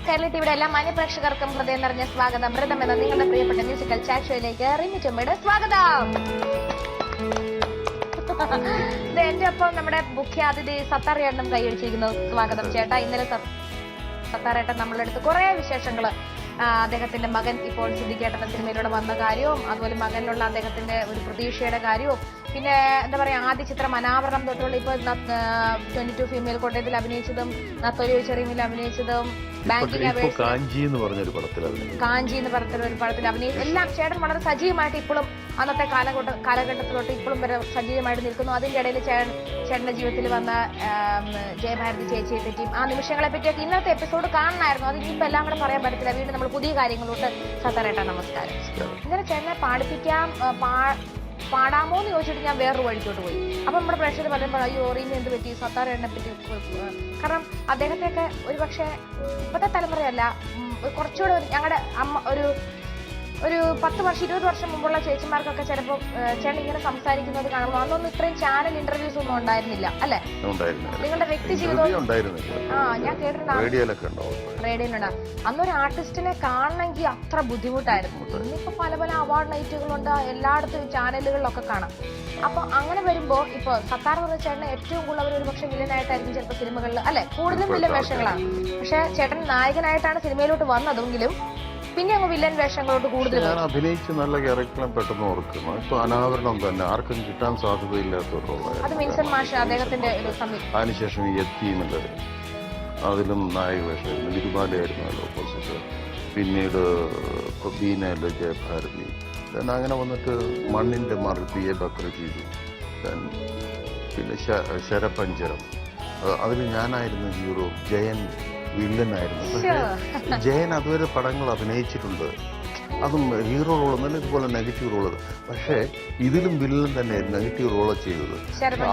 കേരള ടിവിയുടെ എല്ലാ മാന്യപ്രേക്ഷകർക്കും ഹൃദയം നിറഞ്ഞ സ്വാഗതം. മൃതം എന്ന നിങ്ങളുടെ പ്രിയപ്പെട്ട മ്യൂസിക്കൽ ചാറ്റ് ഷോയിലേക്ക് റിമി ചുമ്മയുടെ സ്വാഗതം. ഇത് എന്റെ ഒപ്പം നമ്മുടെ മുഖ്യാതിഥി സത്താറേട്ടനും കൈയടിച്ചിരിക്കുന്നു. സ്വാഗതം ചേട്ടാ. ഇന്നലെ സത്താറേട്ടൻ നമ്മളുടെ അടുത്ത് കുറെ വിശേഷങ്ങള്, അദ്ദേഹത്തിന്റെ മകൻ ഇപ്പോൾ സിദ്ദിഖേട്ടന്റെ സിനിമയിലൂടെ വന്ന കാര്യവും, അതുപോലെ മകനിലുള്ള അദ്ദേഹത്തിന്റെ ഒരു പ്രതീക്ഷയുടെ കാര്യവും, പിന്നെ എന്താ പറയാ ആദ്യ ചിത്രം അനാവരണം തൊട്ടുള്ള ഇപ്പൊ 22 ഫീമെയിൽ കോട്ടയത്തിൽ അഭിനയിച്ചതും, നത്തോലി ചെറിയമിൽ അഭിനയിച്ചതും, കാഞ്ചി എന്ന് പറഞ്ഞൊരു പടത്തിൽ അഭിനയിച്ചു. എല്ലാം ചേട്ടൻ വളരെ സജീവമായിട്ട് ഇപ്പോഴും അന്നത്തെ കാലഘട്ടത്തിലോട്ട് ഇപ്പോഴും വരെ സജീവമായിട്ട് നിൽക്കുന്നു. അതിന്റെ ഇടയിൽ ചേട്ടന്റെ ജീവിതത്തിൽ വന്ന ജയഭാരതി ചേച്ചിയെ പറ്റിയും ആ നിമിഷങ്ങളെ പറ്റിയൊക്കെ ഇന്നത്തെ എപ്പിസോഡ് കാണണമായിരുന്നു. അത് ഇനിയിപ്പോ എല്ലാം കൂടെ പറയാൻ പറ്റത്തില്ല. വീണ്ടും നമ്മൾ പുതിയ കാര്യങ്ങളോട്ട് സത്താറേട്ടാ നമസ്കാരം. ഇന്നലെ ചേട്ടനെ പാടാമോ എന്ന് ചോദിച്ചിട്ട് ഞാൻ വേറൊരു വഴിക്കോട്ട് പോയി. അപ്പൊ നമ്മുടെ പ്രേക്ഷകർ പറയുമ്പോൾ അയ്യോ റീമി എന്ത് പറ്റി, സത്താറേട്ടനെ പറ്റി. കാരണം അദ്ദേഹത്തെയൊക്കെ ഒരുപക്ഷെ ഇപ്പോഴത്തെ തലമുറയല്ല, കുറച്ചുകൂടെ ഞങ്ങളുടെ അമ്മ ഒരു 10 വർഷം 20 വർഷം മുമ്പുള്ള ചേച്ചിമാർക്കൊക്കെ ചിലപ്പോൾ ചേട്ടൻ ഇങ്ങനെ സംസാരിക്കുന്നത് കാണുമ്പോൾ അന്നൊന്നും ഇത്രയും ചാനൽ ഇന്റർവ്യൂസ് ഒന്നും ഉണ്ടായിരുന്നില്ല അല്ലേ? നിങ്ങളുടെ വ്യക്തി ജീവിതം ഞാൻ കേട്ടിട്ടുണ്ട്, റേഡിയോയിലുണ്ട്. അന്നൊരു ആർട്ടിസ്റ്റിനെ കാണണമെങ്കിൽ അത്ര ബുദ്ധിമുട്ടായിരുന്നു. ഇന്നിപ്പോ പല അവാർഡ് നൈറ്റുകളുണ്ട്, എല്ലായിടത്തും ചാനലുകളിലൊക്കെ കാണാം. അപ്പൊ അങ്ങനെ വരുമ്പോ ഇപ്പൊ സത്താർ എന്ന് പറഞ്ഞ ചേട്ടന് ഏറ്റവും കൂടുതൽ അവർ ഒരു പക്ഷെ വില്ലനായിട്ടായിരിക്കും ചിലപ്പോൾ സിനിമകളിൽ അല്ലെ, കൂടുതലും വില്ലൻ വേഷങ്ങളാണ്. പക്ഷെ ചേട്ടൻ നായകനായിട്ടാണ് സിനിമയിലോട്ട് വന്നതെങ്കിലും പിന്നെ അങ്ങ് വില്ലൻ വേഷങ്ങളോട്ട് കൂടുതൽ ഞാൻ അഭിനയിച്ച് നല്ല ക്യാരക്ടറിനെ പെട്ടെന്ന് ഓർക്കും. ഇപ്പൊ അനാവരണം തന്നെ ആർക്കും കിട്ടാൻ സാധ്യതയില്ലാത്ത റോളാണ്. അത് വിൻസൻ മാഷ് അദ്ദേഹത്തിന്റെ ഒരു അതിനുശേഷം ഈ എത്തീമില് അതിലും നായക വേഷമായിരുന്നു, തിരുമാലയായിരുന്നു ഓപ്പോസിറ്റ്. പിന്നീട് ബീനയില് ജയഭാരതി, അങ്ങനെ വന്നിട്ട് മണ്ണിന്റെ മറി PA ബക്കർ ചെയ്തു. പിന്നെ ശരപഞ്ചരം, അതിൽ ഞാനായിരുന്നു ഹീറോ, ജയൻ വില്ലനായിരുന്നു. പക്ഷേ ജയൻ അതുവരെ പടങ്ങൾ അഭിനയിച്ചിട്ടുണ്ട്, അതും ഹീറോ റോളൊന്നും ഇതുപോലെ നെഗറ്റീവ് റോള്. പക്ഷേ ഇതിലും വില്ലൻ തന്നെയായിരുന്നു നെഗറ്റീവ് റോള് ചെയ്തത്.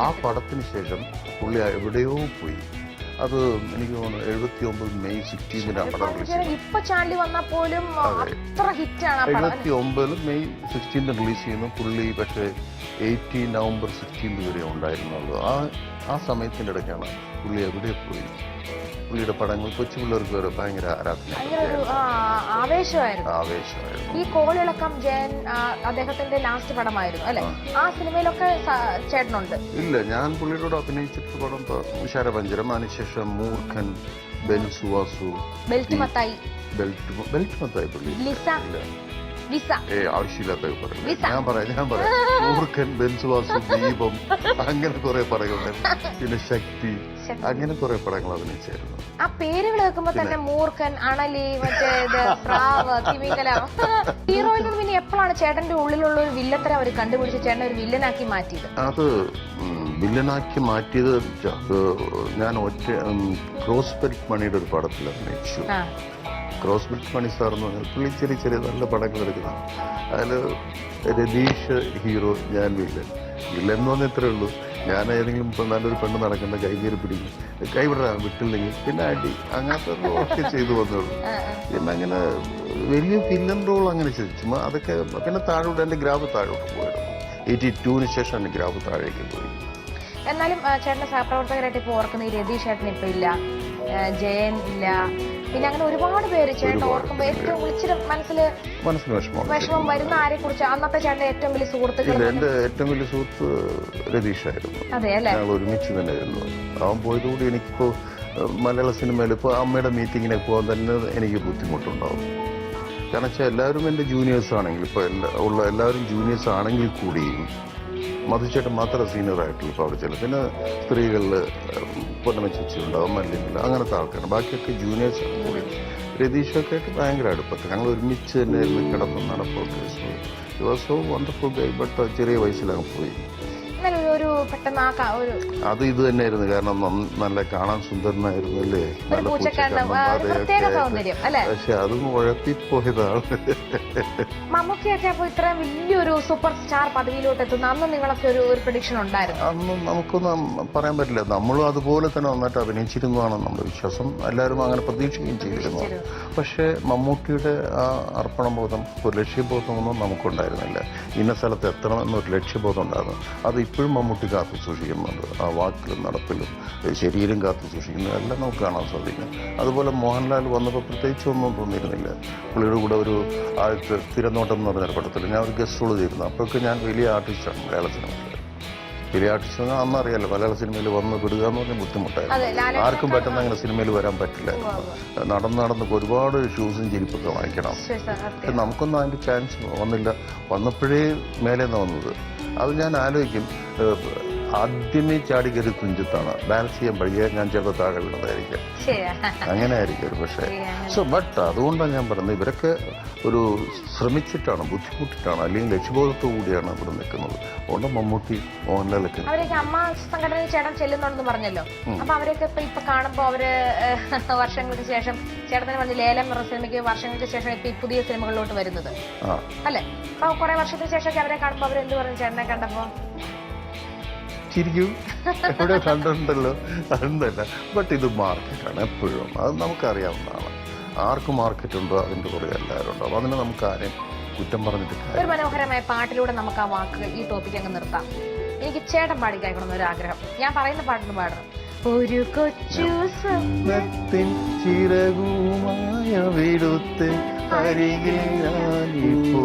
ആ പടത്തിന് ശേഷം പുള്ളി എവിടെയോ പോയി. അത് എനിക്ക് തോന്നുന്നു 79 മെയ് 16 പടം റിലീസ്. 79 മെയ് 16 റിലീസ് ചെയ്യുന്നു പുള്ളി. പക്ഷേ 18 നവംബർ 16 വരെ ഉണ്ടായിരുന്നുള്ളൂ. ആ സമയത്തിന്റെ ഇടയ്ക്കാണ് പുള്ളി എവിടെ പോയി. പുള്ളിയുടെ പടങ്ങൾ കൊച്ചു പിള്ളേർക്ക് വരെ ഭയങ്കര ആവേശമായിരുന്നു. ഈ കോളിളക്കം ജയൻ അദ്ദേഹത്തിന്റെ ലാസ്റ്റ് പടമായിരുന്നു അല്ലെ? ആ സിനിമയിലൊക്കെ ചേട്ടനുണ്ട്? ഇല്ല, ഞാൻ പുള്ളിയോട് അഭിനയിച്ചിട്ട് പടം ശരപഞ്ചരം, അതിനുശേഷം മൂർഖൻ, ബെൻസുവാസു, ബെൽറ്റ് മത്തായി പുള്ളി ആവശ്യമില്ലാത്ത ഞാൻ പറയാം മൂർഖൻ, ബെൻസുവാസു, ദീപം, അങ്ങനെ കുറെ പടങ്ങളുണ്ടായിരുന്നു. പിന്നെ ശക്തി, അങ്ങനെ കുറെ പടങ്ങൾ അഭിനയിച്ചായിരുന്നു. ആ പേരുകൾ കേൾക്കുമ്പോ തന്നെ മൂർഖൻ, അണലി, മറ്റേത് പ്രാവ്, തിമിംഗലം. ഹീറോയിൽ നിന്ന് പിന്നെ എപ്പോഴാണ് ചേട്ടന്റെ ഉള്ളിലുള്ള ഒരു വില്ലത്തരം അവർ കണ്ടുപിടിച്ച് ചേട്ടനെ ഒരു വില്ലനാക്കി മാറ്റിയത്? അത് വില്ലനാക്കി മാറ്റിയത് ഞാൻ ക്രോസ്ബെറിക് മണിയുടെ ഒരു പടത്തിൽ അഭിനയിച്ചു. ക്രോസ്ബെറിക് മണി സാർ എന്ന് പറഞ്ഞാൽ പുള്ളി ചെറിയ നല്ല പടങ്ങൾ എടുക്കുന്നതാണ്. അതിൽ രതീഷ് ഹീറോ, ഞാൻ വില്ലൻ എന്ന് പറഞ്ഞാൽ ഇത്രേ ഉള്ളൂ. ഞാൻ ഏതെങ്കിലും ഇപ്പം നല്ലൊരു പെണ്ണ് നടക്കേണ്ട കൈകേറി പിടിക്കും, കൈവിടാൻ വിട്ടില്ലെങ്കിൽ പിന്നെ അടി, അങ്ങനത്തെ റോളൊക്കെ ചെയ്തു വന്നുള്ളൂ. പിന്നെ അങ്ങനെ വലിയ വില്ലൻ റോൾ അങ്ങനെ ചെയ്തു അതൊക്കെ. പിന്നെ താഴോട്ട് എൻ്റെ ഗ്രാഫ് താഴോട്ട് പോയിരുന്നു. 82 ശേഷം എൻ്റെ ഗ്രാഫ് താഴേക്ക് പോയി. എന്നാലും ചേട്ടന്റെ സഹപ്രവർത്തകരായിട്ട് ഇപ്പൊ ഓർക്കുന്ന ഈ രതീഷ് ചേട്ടൻ ഇപ്പൊ ഇല്ല, ജയൻ ഇല്ല, പിന്നെ അങ്ങനെ ഒരുപാട് പേര് ചേട്ടൻ ഓർക്കുമ്പോ ഏറ്റവും വിളിച്ചിട്ട് മനസ്സിന് വിഷമം വരുന്ന ആരെ കുറിച്ച്? അന്നത്തെ ചേട്ടന്റെ ഏറ്റവും വലിയ സുഹൃത്തുക്കൾ? എന്റെ ഏറ്റവും വലിയ സുഹൃത്ത് രതീഷായിരുന്നു. അതെ അല്ലേ? ഞങ്ങൾ ഒരുമിച്ച് തന്നെയായിരുന്നു. അവൻ പോയതുകൂടി എനിക്കിപ്പോ മലയാള സിനിമയിൽ ഇപ്പൊ അമ്മയുടെ മീറ്റിങ്ങിനെ പോകാൻ തന്നെ എനിക്ക് ബുദ്ധിമുട്ടുണ്ടാവും. കാരണം വെച്ചാൽ എല്ലാവരും എന്റെ ജൂനിയേഴ്സ് ആണെങ്കിൽ, ഇപ്പൊ എല്ലാവരും ജൂനിയേഴ്സ് ആണെങ്കിൽ കൂടിയും മധുചേട്ടൻ മാത്രം സീനിയർ ആയിട്ടുള്ളൂ. ഇപ്പോൾ അവിടെ ചില പിന്നെ സ്ത്രീകളിൽ പൊന്നമ്മ ചേച്ചി ഉണ്ടാവും, മല്ലില്ല, അങ്ങനത്തെ ആൾക്കാരാണ്. ബാക്കിയൊക്കെ ജൂനിയേഴ്സ് കൂടി. രതീഷൊക്കെ ആയിട്ട് ഭയങ്കര അടുപ്പത്ത് ഞങ്ങൾ ഒരുമിച്ച് തന്നെ കിടന്നു നടപ്പൊക്കെ. So wonderful guy. ബട്ട് ചെറിയ വയസ്സിലങ്ങ് പോയി. അത് ഇത് തന്നെയായിരുന്നു. കാരണം നല്ല കാണാൻ സുന്ദരനായിരുന്നു അല്ലേ, നല്ല പക്ഷെ അതും ഉഴപ്പിപ്പോയതാണ്. മമ്മൂക്കയൊക്കെ അപ്പൊ ഇത്ര വലിയൊരു സൂപ്പർ സ്റ്റാർ പദവിയിലോട്ട് എത്തുന്ന അന്ന് നിങ്ങളൊക്കെ ഒരു പ്രഡിക്ഷൻ ഉണ്ടായിരുന്നു? അന്നും നമുക്കൊന്നും പറയാൻ പറ്റില്ല. നമ്മളും അതുപോലെ തന്നെ നന്നായിട്ട് അഭിനയിച്ചിരുന്നതാണ് നമ്മുടെ വിശ്വാസം. എല്ലാവരും അങ്ങനെ പ്രതീക്ഷിക്കുകയും ചെയ്തിരുന്നു. പക്ഷേ മമ്മൂട്ടിയുടെ ആ അർപ്പണബോധം, ഒരു ലക്ഷ്യബോധമൊന്നും നമുക്കുണ്ടായിരുന്നില്ല. ഇന്ന സ്ഥലത്ത് എത്തണം എന്നൊരു ലക്ഷ്യബോധം ഉണ്ടായിരുന്നു. അത് ഇപ്പോഴും മമ്മൂട്ടിക്ക് കാത്തു സൂക്ഷിക്കുന്നുണ്ട്. ആ വാക്കിലും നടപ്പിലും ശരീരം കാത്തു സൂക്ഷിക്കുന്നത് എല്ലാം നമുക്ക് കാണാൻ സാധിക്കും. അതുപോലെ മോഹൻലാൽ വന്നപ്പോൾ പ്രത്യേകിച്ച് ഒന്നും തോന്നിയിരുന്നില്ല. പുള്ളിയുടെ കൂടെ ഒരു ആദ്യത്തെ തിരനോട്ടം എന്ന് പറഞ്ഞ പടത്തിൽ ഞാൻ ഒരു ഗസ്റ്റ് റോൾ ചെയ്തിരുന്നു. അപ്പോഴൊക്കെ ഞാൻ വലിയ ആർട്ടിസ്റ്റാണ് മലയാള സിനിമയിൽ. വലിയ ആർട്ടിസ്റ്റ് അന്നറിയാലോ, മലയാള സിനിമയിൽ വന്ന് വിടുക എന്ന് പറഞ്ഞാൽ ബുദ്ധിമുട്ടായിരുന്നു. ആർക്കും പെട്ടെന്ന് അങ്ങനെ സിനിമയിൽ വരാൻ പറ്റില്ല. നടന്ന് ഒരുപാട് ഷൂസും ചെരുപ്പൊക്കെ വാങ്ങിക്കണം. നമുക്കൊന്നും അതിൻ്റെ ചാൻസ് വന്നില്ല. വന്നപ്പോഴേ മേലേന്ന് വന്നത്. അത് ഞാൻ ആലോചിക്കും, ആദ്യമേ ചാടി കയറി തുഞ്ചത്താണ്. ബാലൻസ് ചെയ്യാൻ പഠിക്കുക. ഞാൻ ചിലപ്പോൾ താഴെ വീണതായിരിക്കാം, അങ്ങനെ ആയിരിക്കും ഒരു പക്ഷേ. ബട്ട് അതുകൊണ്ടാണ് ഞാൻ പറയുന്നത്, ഇവരൊക്കെ ഒരു ശ്രമിച്ചിട്ടാണ്, ബുദ്ധിമുട്ടിട്ടാണ്, അല്ലെങ്കിൽ ലക്ഷ്യബോധത്തോടു കൂടിയാണ് ഇവിടെ നിൽക്കുന്നത്. അതുകൊണ്ട് മമ്മൂട്ടി, മോഹൻലാലൊക്കെ അവരൊക്കെ അമ്മ സംഘടനയിൽ ചേട്ടൻ ചെല്ലുന്നുണ്ടെന്ന് പറഞ്ഞല്ലോ. അപ്പൊ അവരൊക്കെ ഇപ്പൊ കാണുമ്പോ അവര് വർഷങ്ങൾക്ക് ശേഷം ചേട്ടന് പറഞ്ഞ ലേലം എന്ന സിനിമയ്ക്ക് വർഷങ്ങൾക്ക് ശേഷം ഇപ്പൊ ഈ പുതിയ സിനിമകളിലോട്ട് വരുന്നത് അല്ലെ? അപ്പൊ കുറെ വർഷത്തിന് ശേഷം അവരെ കാണുമ്പോ അവരെന്ത് പറഞ്ഞു ചേട്ടനെ കണ്ടപ്പോ? ചിരിക്കും. എവിടെ കണ്ടിട്ടുണ്ടല്ലോ, അതൊന്നല്ല. ബട്ട് ഇത് മാർക്കറ്റാണ് എപ്പോഴും, അത് നമുക്കറിയാവുന്നതാണ്. ആർക്ക് മാർക്കറ്റ് ഉണ്ടോ അതിൻ്റെ കുറേ എല്ലാവരും ഉണ്ടോ. അപ്പം അതിന് നമുക്ക് ആരെയും കുറ്റം പറഞ്ഞിട്ട് ഒരു മനോഹരമായ പാട്ടിലൂടെ നമുക്ക് ആ വാക്കുകൾ, ഈ ടോപ്പിക് അങ്ങ് നിർത്താം. എനിക്ക് ചേട്ടൻ പാടി കേൾക്കണം ഒരാഗ്രഹം. ഞാൻ പറയുന്ന പാട്ടൊന്ന് പാടണം. ഒരു കൊച്ചു സ്വപ്നത്തിൻ ചിറകുമായ വിടുത്ത് അരികിൽ ഞാനിപ്പോ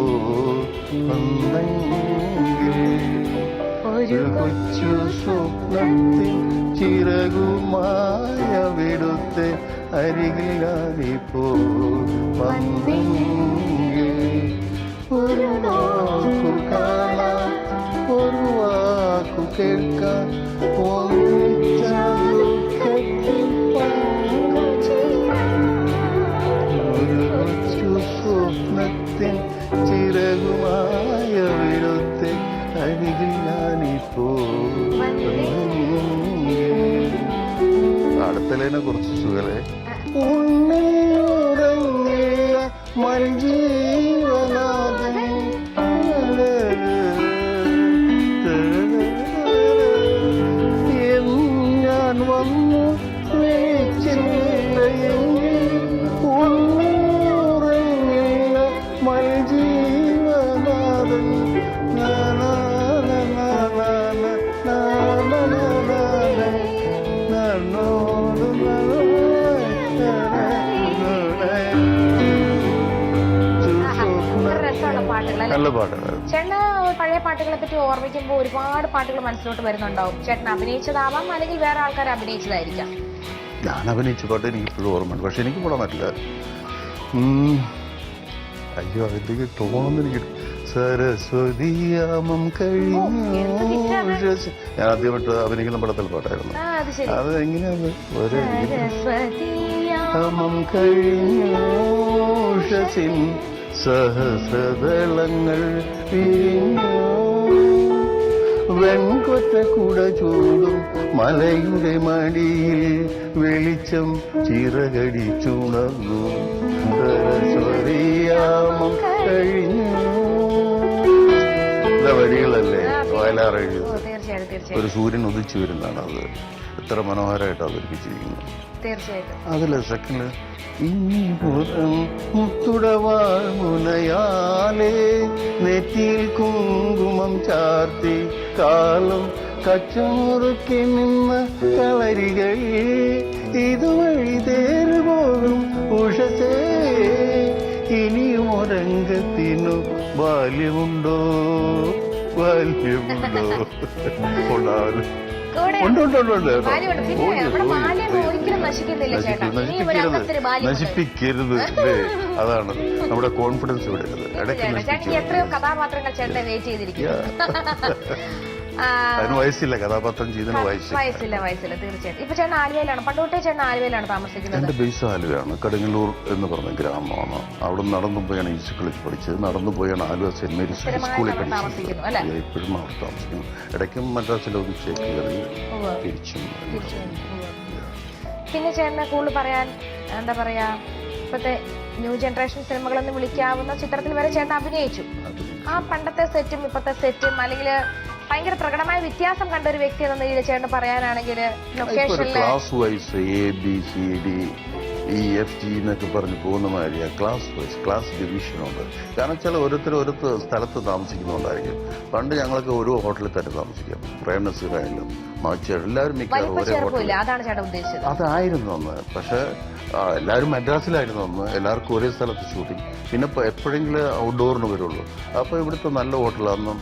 ഒരു കൊച്ചു സ്വപ്നത്തിൻ ചിറകുമായ വിടുത്ത് അരികിൽ ഞാനിപ്പോ ഒരു നോക്കു കാണാൻ, ഒരു വാക്കു കേൾക്കാൻ, ഒരു കൊച്ചു സ്വപ്നത്തിൻ ചിറകുമായ വിടുത്ത് അരികിൽ ഞാനിപ്പോ. അടുത്തലേനെ കുറിച്ച് സുഖലേ ഉറങ്ങിയ മഞ്ജീവനാഥൻ ഞാൻ വന്നു ഉറങ്ങിയ മഞ്ജീവനാഥൻ നല്ല പാട്ടാണ്. ചേട്ടന് പഴയ പാട്ടുകളെ പറ്റി ഓർമ്മിക്കുമ്പോൾ ഒരുപാട് പാട്ടുകൾ മനസ്സിലോട്ട് വരുന്നുണ്ടാവും. ചേട്ടൻ അഭിനയിച്ചതാവാം, അല്ലെങ്കിൽ വേറെ ആൾക്കാർ അഭിനയിച്ചതായിരിക്കാം. ഞാൻ അഭിനയിച്ച പാട്ട് എനിക്ക് ഇപ്പോഴും ഓർമ്മയുണ്ട്. പക്ഷെ എനിക്ക് കൂടാൻ പറ്റില്ല. അയ്യോ, അതിലേക്ക് തോന്നുന്നു എനിക്ക്. സരസ്വതിയാമം കഴിഞ്ഞു. ഞാൻ ആദ്യമായിട്ട് അഭിനയിക്കുന്ന പടത്തിൽ പാട്ടായിരുന്നു അത്. എങ്ങനെയാണ്? സരസ്വതിയാമം കഴിഞ്ഞു സഹസ്രദളങ്ങൾ പിരിഞ്ഞു, വെൺകൊറ്റ കുട ചൂടും മലയുടെ മടിയിൽ വെളിച്ചം ചിറകടിച്ചുണർന്നു. സരസ്വതിയാമം കഴിഞ്ഞു. വരികളല്ലേ വയലാർ എഴുതിയത്. ഒരു സൂര്യൻ ഉദിച്ചു വരുന്നതാണ് അത്. എത്ര മനോഹരമായിട്ട് അവതരിപ്പിച്ചിരിക്കുന്നു. അതില് സെക്കൻഡ് ഇനി മുത്തുടവാൾ മുനയാലേ നെറ്റിയിൽ കുങ്കുമം ചാർത്തി കാലം കച്ചമുറുക്കി നിന്ന കളരികൾ ഇതുവഴി തേറുപോകും ഉഷസേ. ഇനിയും ഒരംഗത്തിനു ബാല്യമുണ്ടോ ബാല്യമുണ്ടോ ഉണ്ടാവും. നശിപ്പിക്കരുത്. അതാണ് നമ്മുടെ കോൺഫിഡൻസ് ഇവിടെ. എത്രയോ കഥാപാത്രങ്ങൾ ചേട്ടനെ വെയിറ്റ് ചെയ്തിരിക്കുന്നു. അതിന് വയസ്സില്ല, കഥാപാത്രം ചെയ്തതിന് വയസ്സില്ല തീർച്ചയായിട്ടും. ഇപ്പൊ ചേട്ടൻ ആലുവയിലാണ്, പണ്ടോട്ടേ ചേട്ടൻ ആലുവയിലാണ് താമസിക്കുന്നത്. എന്റെ ബേസ് ആലുവയാണ്. കടുങ്ങല്ലൂർ എന്ന് പറഞ്ഞ ഗ്രാമമാണ്. അവിടെ നടന്നു പോയാണ് ഈസ്റ്റ് കോളേജ് പഠിച്ചത്. നടന്നു പോയാണ് ആലുവ സെന്റ് മേരീസ് സ്കൂളിൽ പഠിച്ചത്. ഇപ്പോഴും അവിടെ താമസിക്കുന്നു. ഇടയ്ക്കും മദ്രാസിലൊന്ന് ചേക്ക് കയറി തിരിച്ചും. പിന്നെ ചേട്ടനെ കൂടുതൽ പറയാൻ എന്താ പറയാ, ഇപ്പത്തെ ന്യൂ ജനറേഷൻ സിനിമകളെന്ന് വിളിക്കാവുന്ന ചിത്രത്തിൽ വരെ ചേട്ടൻ അഭിനയിച്ചു. ആ പണ്ടത്തെ സെറ്റും ഇപ്പത്തെ സെറ്റും, അല്ലെങ്കിൽ ഭയങ്കര പ്രകടമായ വ്യത്യാസം കണ്ട ഒരു വ്യക്തി എന്ന നിലയിൽ ചേട്ടൻ പറയാനാണെങ്കിൽ ലൊക്കേഷനിൽ ക്ലാസ് വൈസ് ABCD ഈ FG എന്നൊക്കെ പറഞ്ഞ് പോകുന്ന മാതിരി ക്ലാസ് വൈസ് ക്ലാസ് ഡിവിഷനുണ്ട്. കാരണം വെച്ചാൽ ഓരോ സ്ഥലത്ത് താമസിക്കുന്നുണ്ടായിരിക്കും. പണ്ട് ഞങ്ങളൊക്കെ ഒരു ഹോട്ടലിൽ തന്നെ താമസിക്കാം. പ്രേംനസീറായാലും മാച്ചേർ എല്ലാവരും മിക്കവാറും ഒരേ ഹോട്ടലിൽ. അതാണ് ചേട്ടൻ ഉദ്ദേശിച്ചത്. അതായിരുന്നു അന്ന്. പക്ഷെ എല്ലാവരും മദ്രാസിലായിരുന്നു അന്ന്. എല്ലാവർക്കും ഒരേ സ്ഥലത്ത് ഷൂട്ടിങ്. പിന്നെ എപ്പോഴെങ്കിലും ഔട്ട്ഡോറിന് വരുള്ളൂ. അപ്പോൾ ഇവിടുത്തെ നല്ല ഹോട്ടലാണെന്നും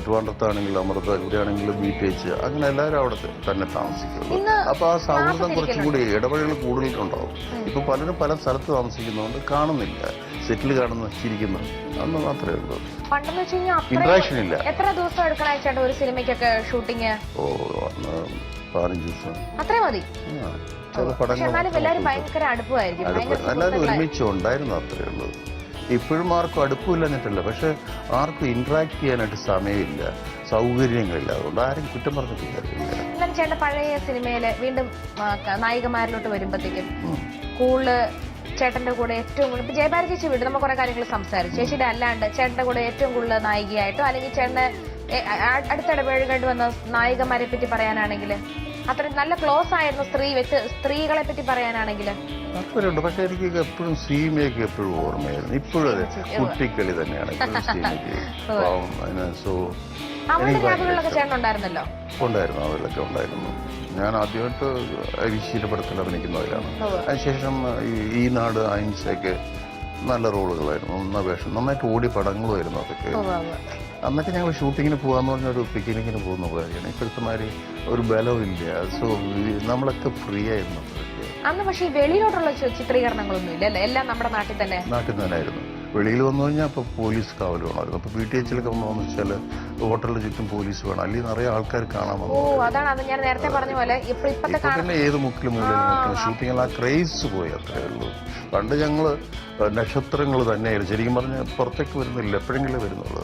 ട്രിവാൻഡ്രത്താണെങ്കിലും അമൃത എവിടെയാണെങ്കിലും ബീറ്റേച്ച് അങ്ങനെ എല്ലാവരും അവിടെ തന്നെ താമസിക്കുള്ളൂ. അപ്പൊ ആ സൗഹൃദം കുറച്ചും കൂടി ഇടപഴകൽ കൂടുതലുണ്ടാവും. ഇപ്പൊ പലരും പല സ്ഥലത്ത് താമസിക്കുന്നതുകൊണ്ട് കാണുന്നില്ല. സെറ്റിൽ കാണുന്ന ചിരിക്കുന്നു അന്ന് മാത്രമേ ഉള്ളൂ. പണ്ടെന്ന് വെച്ച് കഴിഞ്ഞാൽ ഇന്ററാക്ഷൻ ഇല്ല. എത്ര ദിവസം എടുക്കണ ചേട്ടാ ഒരു സിനിമയ്ക്കൊക്കെ ഷൂട്ടിങ്? അന്ന് 15 ദിവസം അത്രേ മതി. ചില പടങ്ങൾ എല്ലാവരും ഭയങ്കര അടുപ്പമായിരിക്കും. എല്ലാവരും ഒരുമിച്ച് ഉണ്ടായിരുന്നു, അത്രേ ഉള്ളൂ. ഇപ്പോഴും ആർക്കും അടുപ്പില്ലെന്നിട്ടില്ല. പക്ഷെ ആർക്കും ഇന്ററാക്ട് ചെയ്യാനായിട്ട് സമയമില്ല, സൗകര്യങ്ങളില്ല. അതുകൊണ്ട് ആരും കുറ്റം പറഞ്ഞിട്ടില്ല. എന്നാൽ ചേട്ടൻ പഴയ സിനിമയില് വീണ്ടും നായികമാരിലോട്ട് വരുമ്പോഴത്തേക്കും കൂടുതൽ ചേട്ടന്റെ കൂടെ ഏറ്റവും കൂടുതൽ ഇപ്പൊ ജയഭാരതി ചേച്ചി വീട് നമ്മൾ കുറെ കാര്യങ്ങൾ സംസാരിച്ചു. ചേച്ചിയുടെ അല്ലാണ്ട് ചേട്ടന്റെ കൂടെ ഏറ്റവും കൂടുതൽ നായികയായിട്ടോ അല്ലെങ്കിൽ ചേട്ടന് അടുത്തിടപഴകേണ്ടി വന്ന നായികമാരെ പറ്റി പറയാനാണെങ്കിൽ അത്രയും നല്ല ക്ലോസ് ആയിരുന്നു സ്ത്രീകളെ പറ്റി പറയാനാണെങ്കിൽ താല്പര്യമുണ്ട്. പക്ഷെ എനിക്ക് എപ്പോഴും സീമയൊക്കെ എപ്പോഴും ഓർമ്മയായിരുന്നു. ഇപ്പോഴും അതെ, കുട്ടിക്കളി തന്നെയാണ് സോ ചേട്ടനുണ്ടായിരുന്നല്ലോ. ഉണ്ടായിരുന്നു, അവരിലൊക്കെ ഉണ്ടായിരുന്നു. ഞാൻ ആദ്യമായിട്ട് ഐശ്വര്യ പടത്തിൽ അഭിനയിക്കുന്നവരാണ്. അതിനുശേഷം ഈ നാട് അഹിംസയൊക്കെ നല്ല റോളുകളായിരുന്നു. നന്നായിട്ട് ഓടിയ പടങ്ങളുമായിരുന്നു അതൊക്കെ. അന്നൊക്കെ ഞങ്ങൾ ഷൂട്ടിങ്ങിന് പോകാന്ന് പറഞ്ഞൊരു പിക്നിക്കിന് പോകുന്ന പോലെയാണ്. ഇപ്പോഴത്തെ മാതിരി ഒരു ബലമില്ല. സോ നമ്മളൊക്കെ ഫ്രീ ആയിരുന്നു അന്ന്. പക്ഷേ ഈ വെളിയിലോട്ടുള്ള ചിത്രീകരണങ്ങളൊന്നും ഇല്ല അല്ലേ? എല്ലാം നമ്മുടെ നാട്ടിൽ തന്നെയായിരുന്നു. വെളിയിൽ വന്നു കഴിഞ്ഞാൽ അപ്പോൾ പോലീസ് കാവൽ വേണമായിരുന്നു. അപ്പോൾ PTHലൊക്കെ വന്നു വെച്ചാൽ ഹോട്ടലിന് ചുറ്റും പോലീസ് വേണം, അല്ലെങ്കിൽ നിറയെ ആൾക്കാർ കാണാൻ വന്നു. അതാണ് ഞാൻ നേരത്തെ പറഞ്ഞ പോലെ പിന്നെ ഏത് മുക്കിലും മൂലയിലും ഷൂട്ടിങ്ങിൽ ആ ക്രേസ് പോയി, അത്രേ ഉള്ളൂ. പണ്ട് ഞങ്ങൾ നക്ഷത്രങ്ങൾ തന്നെയായിരുന്നു. ശരിക്കും പറഞ്ഞാൽ പുറത്തേക്ക് വരുന്നില്ല, എപ്പോഴെങ്കിലും വരുന്നുള്ളൂ.